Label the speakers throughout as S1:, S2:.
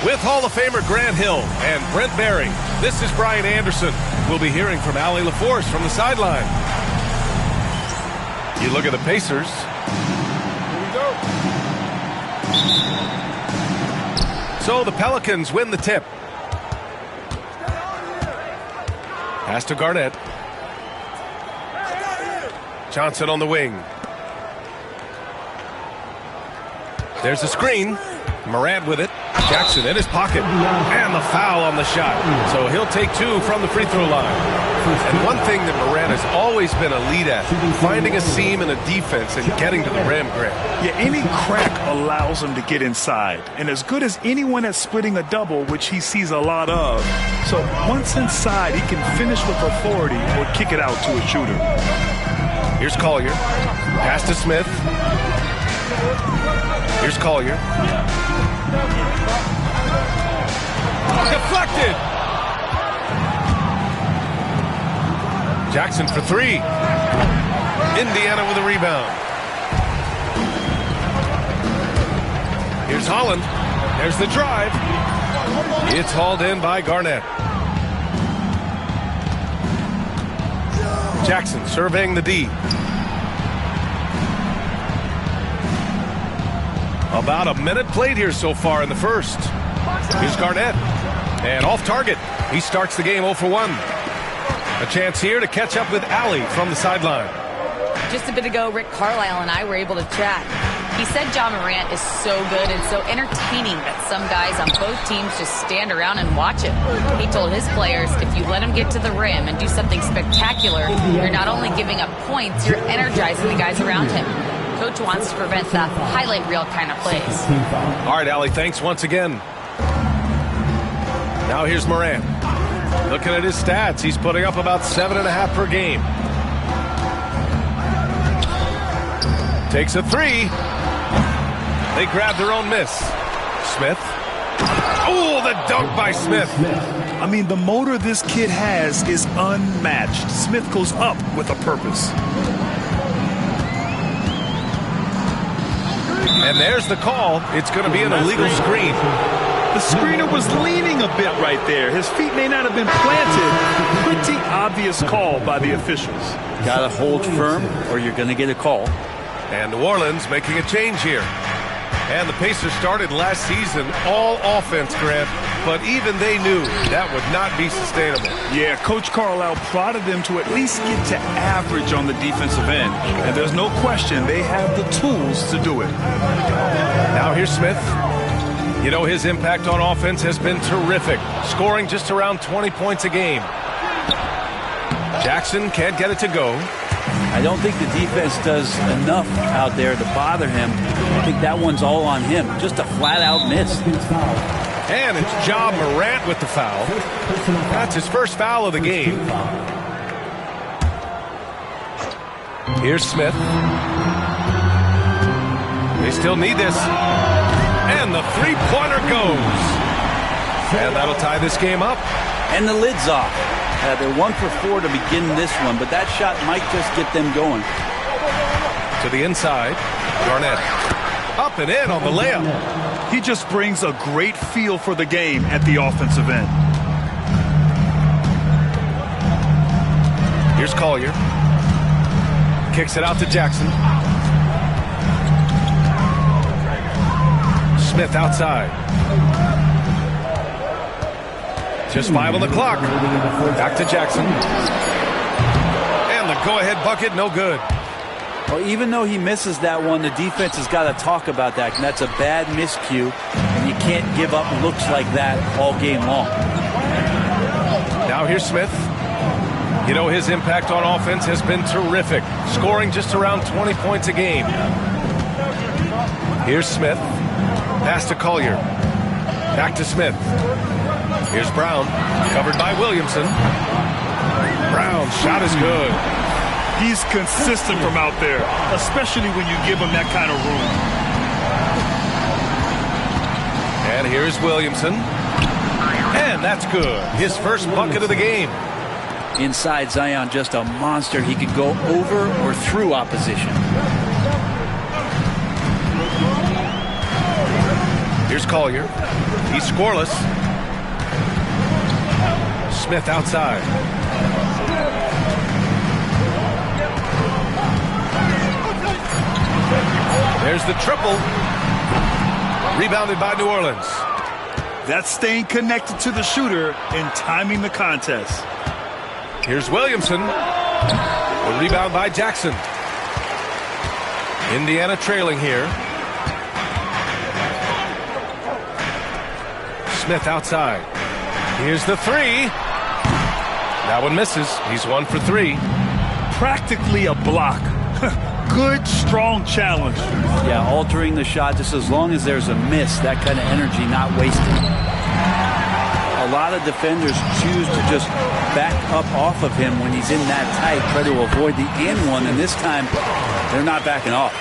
S1: With Hall of Famer Grant Hill and Brent Barry, this is Brian Anderson. We'll be hearing from Allie LaForce from the sideline. You look at the Pacers. Here we go. So the Pelicans win the tip. Pass to Garnett. Johnson on the wing. There's a screen. Morant with it. Jackson in his pocket. And the foul on the shot. So he'll take 2 from the free throw line. And one thing that Morant has always been elite at, finding a seam in a defense and getting to the rim, Grant.
S2: Yeah, any crack allows him to get inside. And as good as anyone at splitting a double, which he sees a lot of. So once inside, he can finish with authority or kick it out to a shooter.
S1: Here's Collier. Pass to Smith. Here's Collier. Deflected. Jackson for 3. Indiana with a rebound. Here's Holland. There's the drive. It's hauled in by Garnett. Jackson surveying the D. About a minute played here so far in the first. Here's Garnett. And off target. He starts the game 0 for 1. A chance here to catch up with Allie from the sideline.
S3: Just a bit ago, Rick Carlisle and I were able to chat. He said John Morant is so good and so entertaining that some guys on both teams just stand around and watch him. He told his players, if you let him get to the rim and do something spectacular, you're not only giving up points, you're energizing the guys around him. Coach wants to prevent the highlight reel kind of plays.
S1: All right, Allie, thanks once again. Now here's Morant. Looking at his stats, he's putting up about 7.5 per game. Takes a 3. They grab their own miss. Smith. Oh, the dunk by Smith.
S2: I mean, the motor this kid has is unmatched. Smith goes up with a purpose.
S1: And there's the call. It's going to be an illegal screen.
S2: The screener was leaning a bit right there. His feet may not have been planted. Pretty obvious call by the officials.
S4: Got to hold firm or you're going to get a call.
S1: And New Orleans making a change here. And the Pacers started last season all offense, Grant, but even they knew that would not be sustainable.
S2: Yeah, Coach Carlisle prodded them to at least get to average on the defensive end. And there's no question they have the tools to do it.
S1: Now here's Smith. You know, his impact on offense has been terrific, scoring just around 20 points a game. Jackson can't get it to go.
S4: I don't think the defense does enough out there to bother him. I think that one's all on him. Just a flat-out miss.
S1: And it's Ja Morant with the foul. That's his first foul of the game. Here's Smith. They still need this. And the three-pointer goes. And that'll tie this game up.
S4: And the lid's off. They're 1 for 4 to begin this one, but that shot might just get them going.
S1: To the inside, Garnett. Up and in on the layup.
S2: He just brings a great feel for the game at the offensive end.
S1: Here's Collier. Kicks it out to Jackson. Smith outside. Just 5 on the clock. Back to Jackson. And the go-ahead bucket, no good.
S4: Well, even though he misses that one, the defense has got to talk about that. And that's a bad miscue. And you can't give up looks like that all game long.
S1: Now here's Smith. You know, his impact on offense has been terrific, scoring just around 20 points a game. Here's Smith. Pass to Collier. Back to Smith. Here's Brown, covered by Williamson. Brown's shot is good.
S2: He's consistent from out there, especially when you give him that kind of room.
S1: And here's Williamson. And that's good. His first bucket of the game.
S4: Inside Zion, just a monster. He could go over or through opposition.
S1: Here's Collier. He's scoreless. Smith outside. There's the triple. Rebounded by New Orleans.
S2: That's staying connected to the shooter and timing the contest.
S1: Here's Williamson. The rebound by Jackson. Indiana trailing here. Smith outside. Here's the three. That one misses. He's 1 for 3.
S2: Practically a block. Good, strong challenge.
S4: Yeah, altering the shot just as long as there's a miss. That kind of energy not wasted. A lot of defenders choose to just back up off of him when he's in that tight, try to avoid the and one, and this time they're not backing off.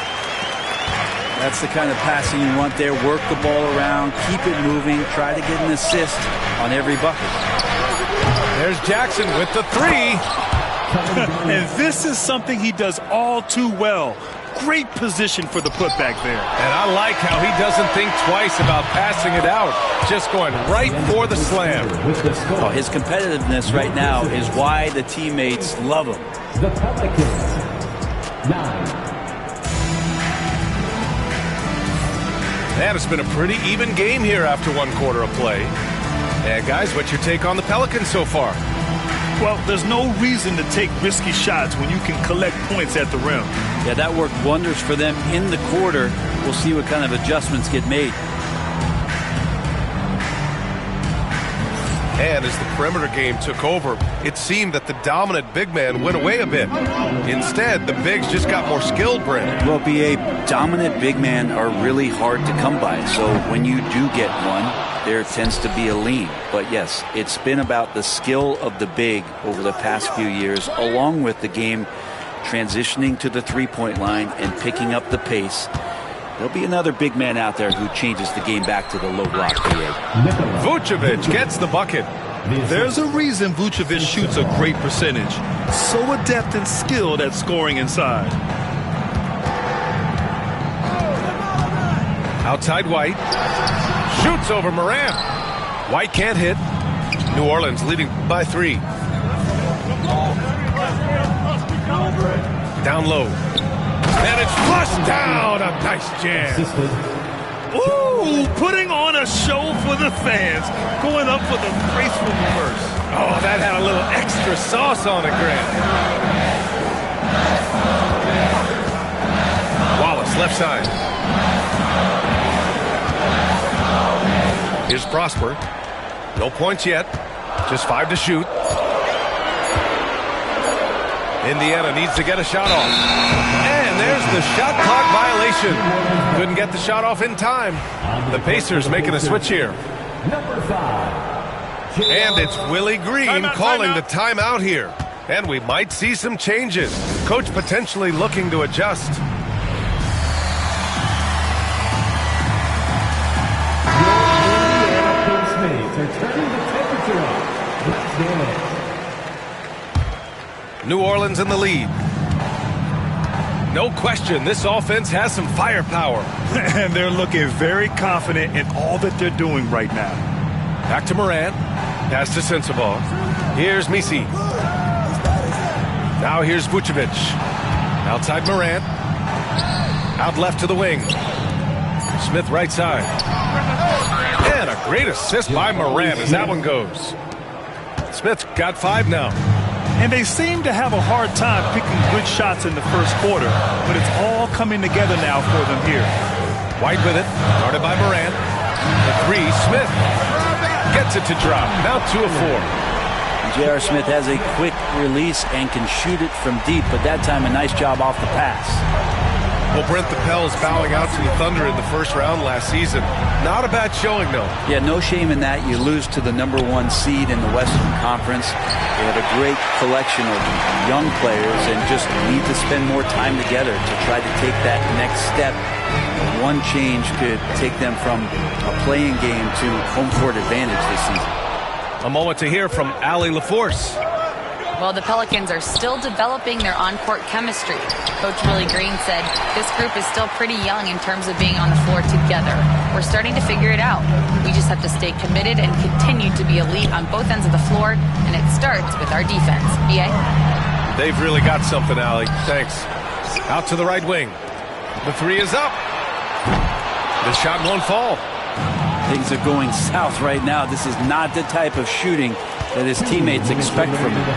S4: That's the kind of passing you want there. Work the ball around, keep it moving, try to get an assist on every bucket.
S1: There's Jackson with the three.
S2: And this is something he does all too well. Great position for the putback there.
S1: And I like how he doesn't think twice about passing it out. Just going right for the slam.
S4: Oh, his competitiveness right now is why the teammates love him.
S5: The Pelicans, 9.
S1: And it's been a pretty even game here after 1 quarter of play. And guys, what's your take on the Pelicans so far?
S2: Well, there's no reason to take risky shots when you can collect points at the rim.
S4: Yeah, that worked wonders for them in the quarter. We'll see what kind of adjustments get made.
S1: And as the perimeter game took over, it seemed that the dominant big man went away a bit. Instead, the bigs just got more skilled, Brent.
S4: Well, BA, dominant big men are really hard to come by. So when you do get one, there tends to be a lean. But yes, it's been about the skill of the big over the past few years, along with the game transitioning to the three-point line and picking up the pace. There'll be another big man out there who changes the game back to the low block.
S1: Vucevic gets the bucket.
S2: There's a reason Vucevic shoots a great percentage. So adept and skilled at scoring inside.
S1: Outside White. Shoots over Moran. White can't hit. New Orleans leading by 3. Down low. And it's flushed down. A nice jam.
S2: Ooh, putting on a show for the fans. Going up for the graceful reverse.
S1: Oh, that had a little extra sauce on it, Grant. Wallace, left side. Here's Prosper. No points yet. Just 5 to shoot. Indiana needs to get a shot off. And there's the shot clock violation. Couldn't get the shot off in time. The Pacers making a switch here.
S5: Number 5.
S1: And it's Willie Green calling the timeout here. And we might see some changes. Coach potentially looking to adjust.
S5: They're turning the temperature up. Let's dance.
S1: New Orleans in the lead. No question, this offense has some firepower.
S2: And they're looking very confident in all that they're doing right now.
S1: Back to Moran. Pass to Sensabaugh. Here's Misi. Now here's Vucevic. Outside Moran. Out left to the wing. Smith right side. And a great assist by Moran as that one goes. Smith's got 5 now.
S2: And they seem to have a hard time picking good shots in the first quarter, but it's all coming together now for them here.
S1: White with it, guarded by Moran. The 3, Smith gets it to drop. Now 2 of 4.
S4: J.R. Smith has a quick release and can shoot it from deep, but that time a nice job off the pass.
S1: Well, Brent, the Pels bowing out to the Thunder in the first round last season. Not a bad showing, though.
S4: Yeah, no shame in that. You lose to the number 1 seed in the Western Conference. They had a great collection of young players and just need to spend more time together to try to take that next step. One change could take them from a playing game to home court advantage this season.
S1: A moment to hear from Allie LaForce.
S3: Well, the Pelicans are still developing their on-court chemistry. Coach Willie Green said this group is still pretty young in terms of being on the floor together. We're starting to figure it out. We just have to stay committed and continue to be elite on both ends of the floor, and it starts with our defense. B.A.?
S1: They've really got something, Allie. Thanks. Out to the right wing. The three is up. The shot won't fall.
S4: Things are going south right now. This is not the type of shooting that his teammates expect from him.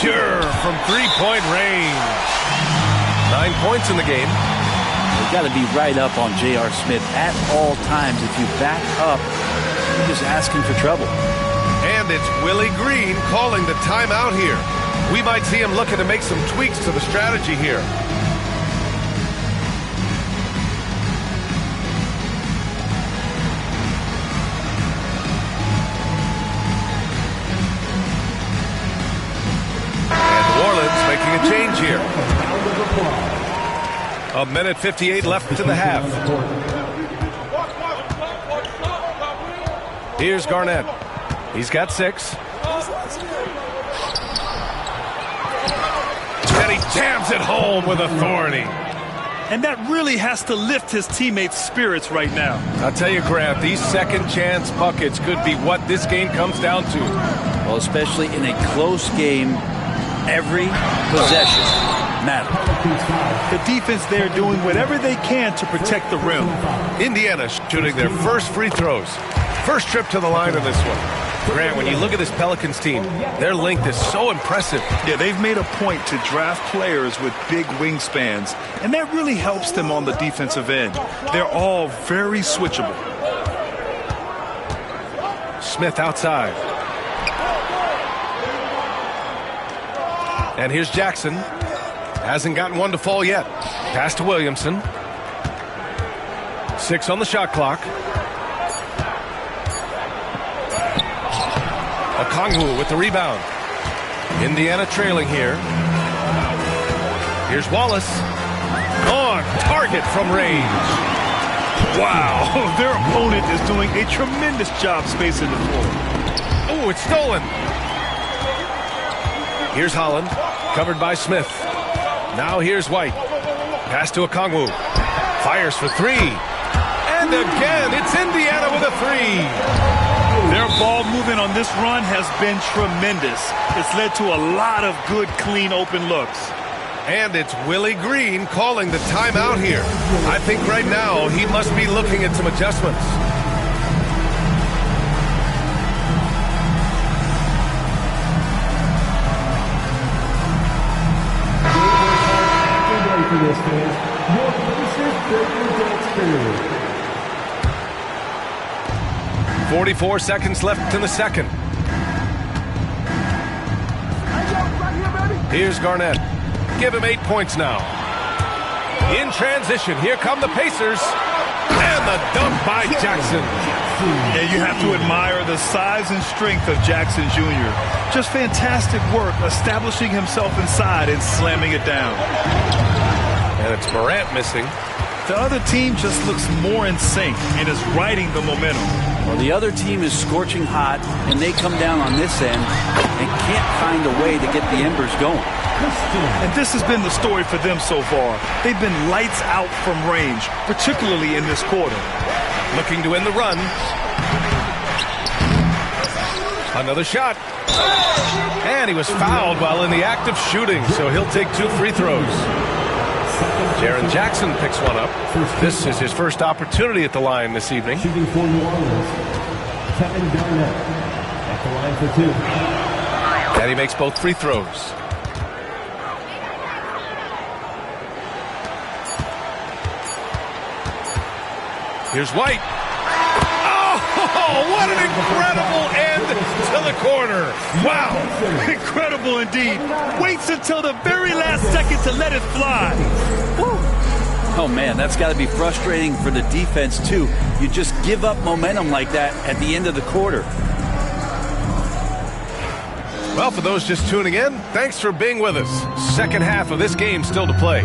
S1: Pure from three-point range. 9 points in the game.
S4: You've got to be right up on J.R. Smith at all times. If you back up, you're just asking for trouble.
S1: And it's Willie Green calling the timeout here. We might see him looking to make some tweaks to the strategy here. Making a change here. 1:58 left in the half. Here's Garnett. He's got 6. And he jams it home with authority.
S2: And that really has to lift his teammates' spirits right now.
S1: I'll tell you, Grant, these second chance buckets could be what this game comes down to.
S4: Well, especially in a close game, every possession matters.
S2: The defense there doing whatever they can to protect the rim.
S1: Indiana shooting their first free throws. First trip to the line in this one. Grant, when you look at this Pelicans team, their length is so impressive.
S2: Yeah, they've made a point to draft players with big wingspans, and that really helps them on the defensive end. They're all very switchable.
S1: Smith outside. And here's Jackson. Hasn't gotten one to fall yet. Pass to Williamson. 6 on the shot clock. Okongwu with the rebound. Indiana trailing here. Here's Wallace. On target from range.
S2: Wow, their opponent is doing a tremendous job spacing the floor.
S1: Oh, it's stolen. Here's Holland, covered by Smith. Now here's White. Pass to Okongwu. Fires for 3. And again, it's Indiana with a 3.
S2: Their ball movement on this run has been tremendous. It's led to a lot of good, clean, open looks.
S1: And it's Willie Green calling the timeout here. I think right now he must be looking at some adjustments.
S5: For this, fans. Your Pacers break your dance period.
S1: 44 seconds left in the second. Here's Garnett. Give him 8 points now. In transition, here come the Pacers. And the dunk by Jackson.
S2: Yeah, you have to admire the size and strength of Jackson Jr. Just fantastic work establishing himself inside and slamming it down.
S1: And it's Morant missing.
S2: The other team just looks more in sync and is riding the momentum.
S4: Well, the other team is scorching hot, and they come down on this end and can't find a way to get the embers going.
S2: And this has been the story for them so far. They've been lights out from range, particularly in this quarter.
S1: Looking to end the run. Another shot. And he was fouled while in the act of shooting, so he'll take 2 free throws. Jaren Jackson picks one up. This is his first opportunity at the line this evening.
S5: Shooting for New Orleans, Kevin Garnett at the line for 2.
S1: And he makes both free throws. Here's White. Oh, what an incredible end to the corner.
S2: Wow, incredible indeed. Waits until the very last second to let it fly. Woo.
S4: Oh, man, that's got to be frustrating for the defense, too. You just give up momentum like that at the end of the quarter.
S1: Well, for those just tuning in, thanks for being with us. Second half of this game still to play.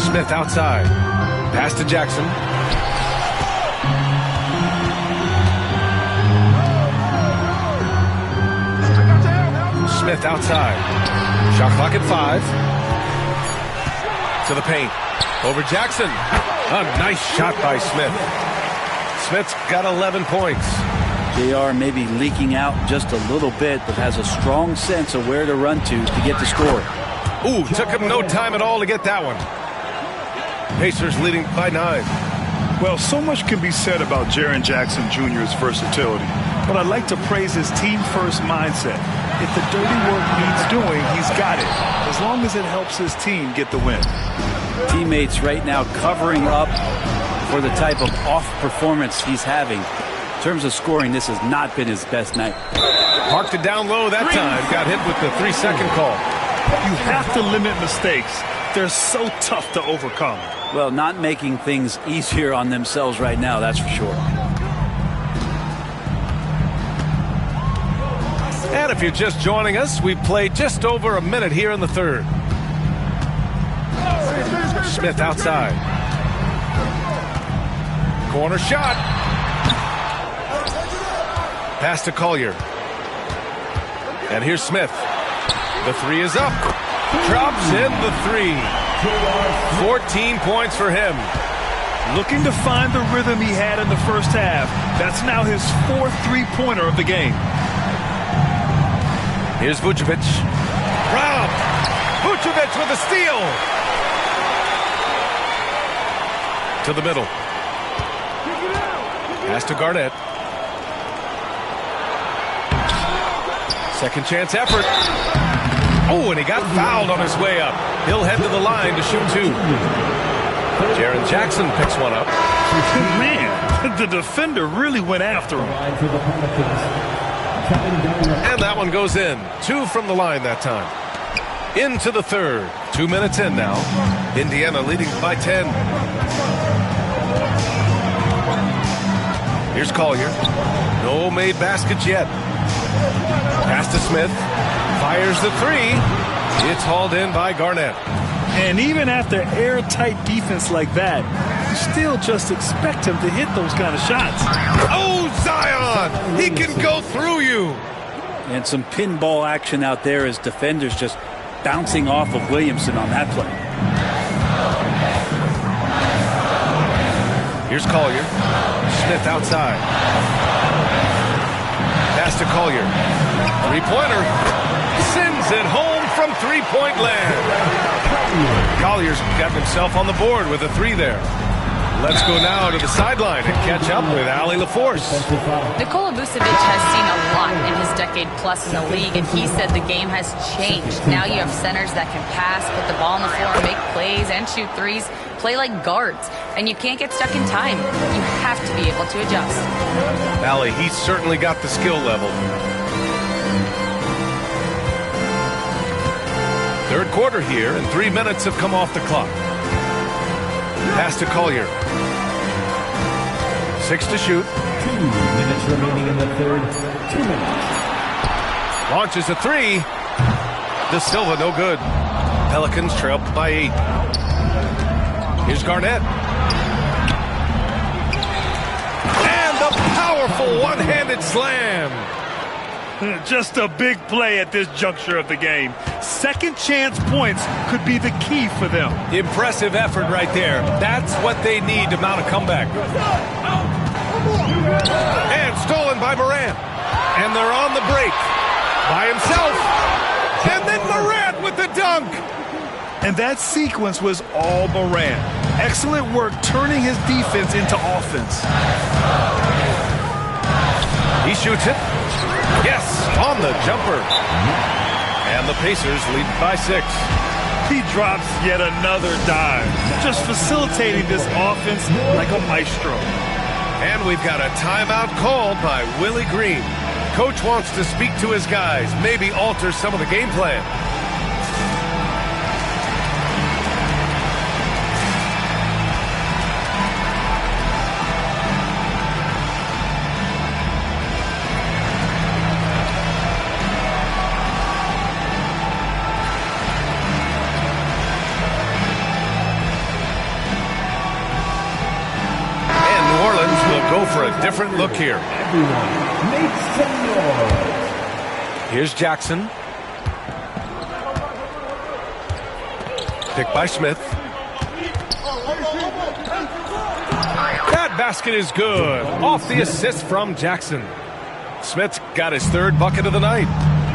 S1: Smith outside. Pass to Jackson. Smith outside. Shot clock at 5. To the paint. Over Jackson. A nice shot by Smith. Smith's got 11 points.
S4: JR may be leaking out just a little bit, but has a strong sense of where to run to get the score.
S1: Ooh, took him no time at all to get that one. Pacers leading by 9.
S2: Well, so much can be said about Jaren Jackson Jr.'s versatility, but I'd like to praise his team-first mindset. If the dirty work needs doing, he's got it, as long as it helps his team get the win.
S4: Teammates right now covering up for the type of off performance he's having. In terms of scoring, this has not been his best night.
S1: Parked it down low that time. Got hit with the 3-second call.
S2: You have to limit mistakes. They're so tough to overcome.
S4: Well, not making things easier on themselves right now, that's for sure.
S1: And if you're just joining us, we've played just over a minute here in the third. Smith outside. Corner shot. Pass to Collier. And here's Smith. The 3 is up. Drops in the 3. 14 points for him.
S2: Looking to find the rhythm he had in the first half. That's now his 4th three-pointer of the game.
S1: Here's Vucevic. Rob. Vucevic with a steal. To the middle. Pass to Garnett. Second chance effort. Oh, and he got fouled on his way up. He'll head to the line to shoot 2. Jaren Jackson picks one up.
S2: Man, the defender really went after him.
S1: And that one goes in. 2 from the line that time. Into the third. 2 minutes in now. Indiana leading by 10. Here's Collier. No made baskets yet. Pass to Smith. Fires the 3. It's hauled in by Garnett.
S2: And even after airtight defense like that, you still just expect him to hit those kind of shots.
S1: Oh, Zion! He can go through you!
S4: And some pinball action out there as defenders just bouncing off of Williamson on that play.
S1: Here's Collier. Smith outside. Pass to Collier. 3-pointer. Sends it home from 3-point land. Collier's gotten himself on the board with a 3 there. Let's go now to the sideline and catch up with Allie LaForce.
S3: Nikola Vucevic has seen a lot in his decade plus in the league, and he said the game has changed. Now you have centers that can pass, put the ball on the floor, make plays, and shoot 3s, play like guards, and you can't get stuck in time. You have to be able to adjust.
S1: Allie, he's certainly got the skill level. Third quarter here, and 3 minutes have come off the clock. Pass to Collier. 6 to shoot.
S5: 2 minutes remaining in the third. 2 minutes.
S1: Launches a 3. De Silva, no good. Pelicans trail by 8. Here's Garnett. And the powerful one-handed slam.
S2: Just a big play at this juncture of the game. Second chance points could be the key for them.
S1: Impressive effort right there. That's what they need to mount a comeback. And stolen by Morant. And they're on the break. By himself. And then Morant with the dunk.
S2: And that sequence was all Morant. Excellent work turning his defense into offense.
S1: He shoots it. Yes, on the jumper. And the Pacers lead by 6.
S2: He drops yet another dive, just facilitating this offense like a maestro.
S1: And we've got a timeout called by Willie Green. Coach wants to speak to his guys, maybe alter some of the game plan. For a different look here.
S5: Everyone, make some noise.
S1: Here's Jackson. Picked by Smith. That basket is good. Off the assist from Jackson. Smith's got his third bucket of the night.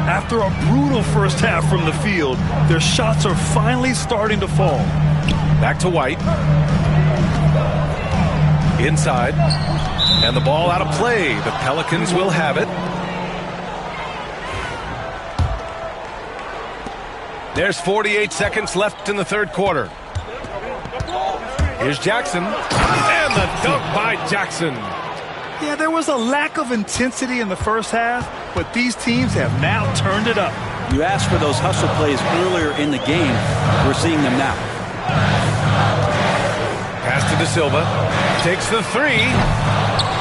S2: After a brutal first half from the field, their shots are finally starting to fall.
S1: Back to White. Inside. And the ball out of play. The Pelicans will have it. There's 48 seconds left in the third quarter. Here's Jackson. And the dunk by Jackson.
S2: Yeah, there was a lack of intensity in the first half, but these teams have now turned it up.
S4: You asked for those hustle plays earlier in the game. We're seeing them now.
S1: Pass to De Silva. Takes the three.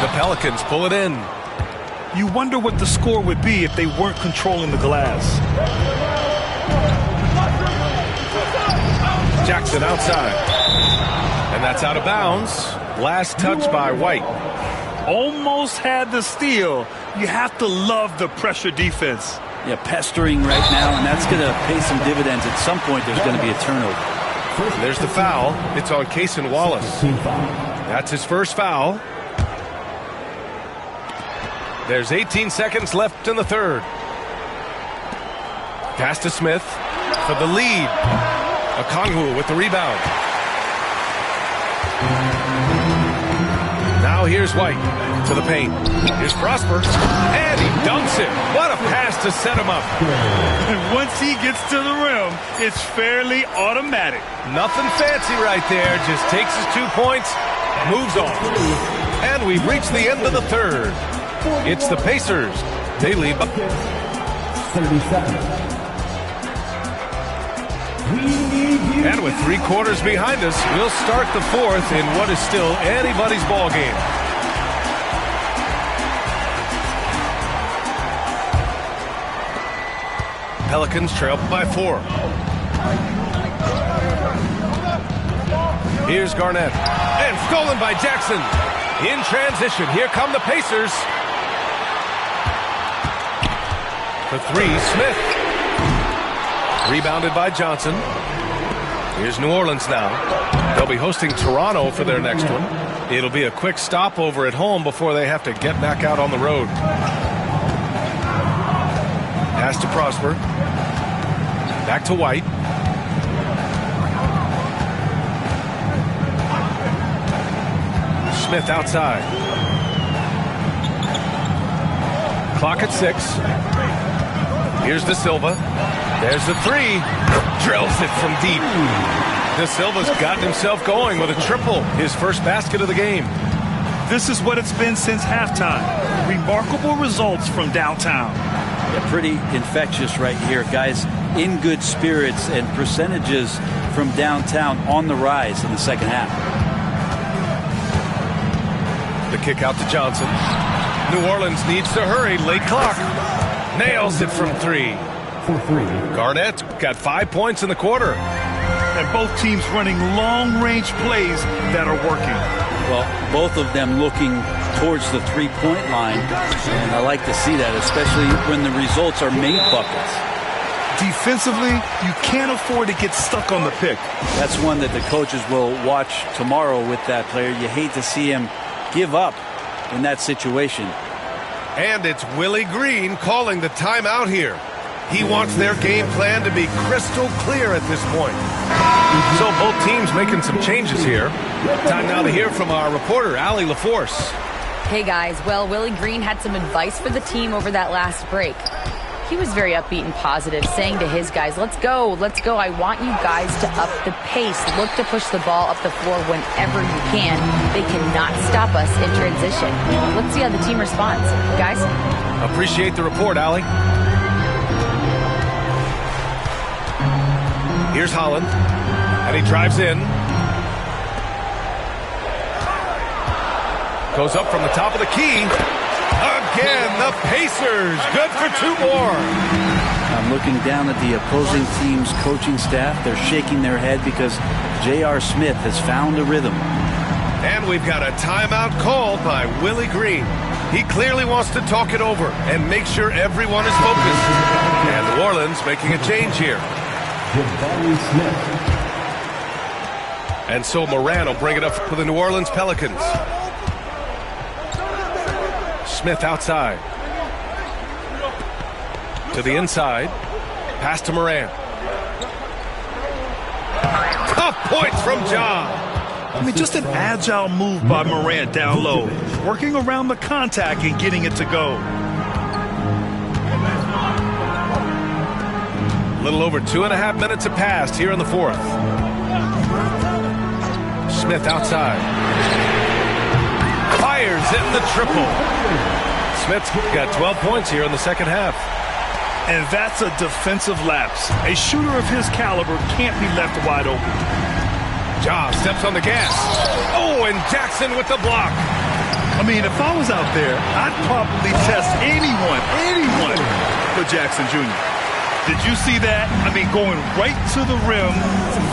S1: The Pelicans pull it in.
S2: You wonder what the score would be if they weren't controlling the glass.
S1: Jackson outside. And that's out of bounds. Last touch by White.
S2: Almost had the steal. You have to love the pressure defense.
S4: Yeah, pestering right now, and that's going to pay some dividends. At some point, there's going to be a turnover.
S1: There's the foul. It's on Cason Wallace. That's his first foul. There's 18 seconds left in the third. Pass to Smith for the lead. Okongwu with the rebound. Now here's White to the paint. Here's Prosper. And he dunks it. What a pass to set him up.
S2: And once he gets to the rim, it's fairly automatic.
S1: Nothing fancy right there. Just takes his 2 points, moves on. And we've reached the end of the third. It's the Pacers. They lead by
S5: 30 seconds.
S1: And with 3 quarters behind us, we'll start the fourth in what is still anybody's ball game. Pelicans trail by 4. Here's Garnett. And stolen by Jackson. In transition, here come the Pacers. The 3, Smith. Rebounded by Johnson. Here's New Orleans now. They'll be hosting Toronto for their next one. It'll be a quick stopover at home before they have to get back out on the road. Pass to Prosper. Back to White. Smith outside. Clock at 6. Here's De Silva. There's the 3. Drills it from deep. De Silva's gotten himself going with a triple. His first basket of the game.
S2: This is what it's been since halftime. Remarkable results from downtown.
S4: Yeah, pretty infectious right here, guys. In good spirits and percentages from downtown on the rise in the second half.
S1: The kick out to Johnson. New Orleans needs to hurry. Late clock. Nails it from 3. Garnett got 5 points in the quarter.
S2: And both teams running long-range plays that are working.
S4: Well, both of them looking towards the three-point line. And I like to see that, especially when the results are made buckets.
S2: Defensively, you can't afford to get stuck on the pick.
S4: That's one that the coaches will watch tomorrow with that player. You hate to see him give up in that situation.
S1: And it's Willie Green calling the timeout here. He wants their game plan to be crystal clear at this point. So both teams making some changes here. Time now to hear from our reporter, Allie LaForce.
S3: Hey guys, well, Willie Green had some advice for the team over that last break. He was very upbeat and positive, saying to his guys, let's go. I want you guys to up the pace. Look to push the ball up the floor whenever you can. They cannot stop us in transition. Let's see how the team responds. Guys?
S1: Appreciate the report, Allie. Here's Holland, and he drives in. Goes up from the top of the key. Again, the Pacers, good for 2 more.
S4: I'm looking down at the opposing team's coaching staff. They're shaking their head because J.R. Smith has found a rhythm.
S1: And we've got a timeout called by Willie Green. He clearly wants to talk it over and make sure everyone is focused. And New Orleans making a change here. And so Moran will bring it up for the New Orleans Pelicans. Smith outside. To the inside. Pass to Moran. Tough points from John.
S2: I mean, just an agile move by Morant down low, working around the contact and getting it to go.
S1: A little over 2.5 minutes have passed here in the fourth. Smith outside. Fires in the triple. Smith's got 12 points here in the second half.
S2: And that's a defensive lapse. A shooter of his caliber can't be left wide open.
S1: Ja steps on the gas. Oh, and Jackson with the block.
S2: I mean, if I was out there, I'd probably test anyone for Jackson Jr. Did you see that? I mean, going right to the rim,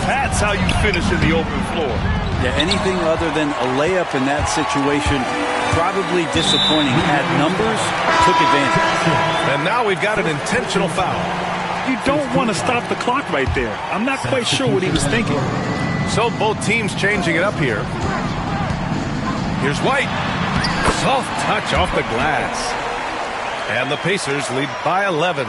S2: that's how you finish in the open floor.
S4: Yeah, anything other than a layup in that situation, probably disappointing. Had numbers, took advantage.
S1: And now we've got an intentional foul.
S2: You don't want to stop the clock right there. I'm not quite sure what he was thinking.
S1: So both teams changing it up here. Here's White. Soft touch off the glass. And the Pacers lead by 11.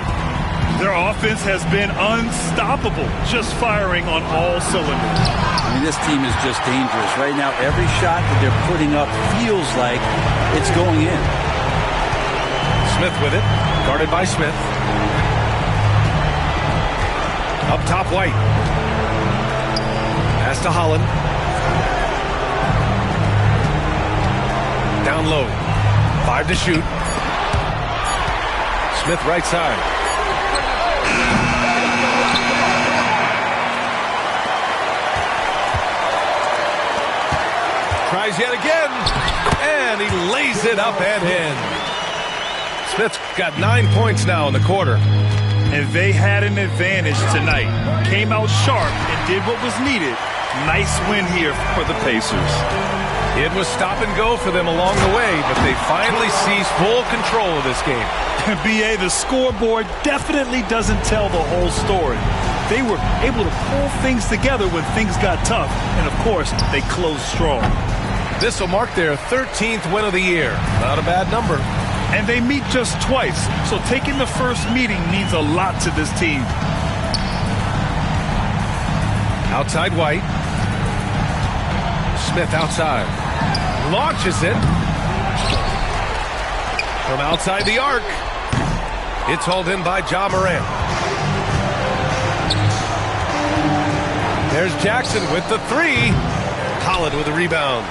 S2: Their offense has been unstoppable, just firing on all cylinders.
S4: I mean, this team is just dangerous. Right now, every shot that they're putting up feels like it's going in.
S1: Smith with it. Guarded by Smith. Up top, White. Pass to Holland. Down low. 5 to shoot. Smith right side. Tries yet again. And he lays it up and in. Smith's got 9 points now in the quarter.
S2: And they had an advantage tonight. Came out sharp and did what was needed. Nice win here for the Pacers.
S1: It was stop and go for them along the way, but they finally seized full control of this game.
S2: B.A., the scoreboard definitely doesn't tell the whole story. They were able to pull things together when things got tough, and of course, they closed strong.
S1: This will mark their 13th win of the year. Not a bad number.
S2: And they meet just twice, so taking the first meeting means a lot to this team.
S1: Outside White. Smith outside. Launches it. From outside the arc. It's hauled in by Ja Morant. There's Jackson with the three. Holland with the rebound.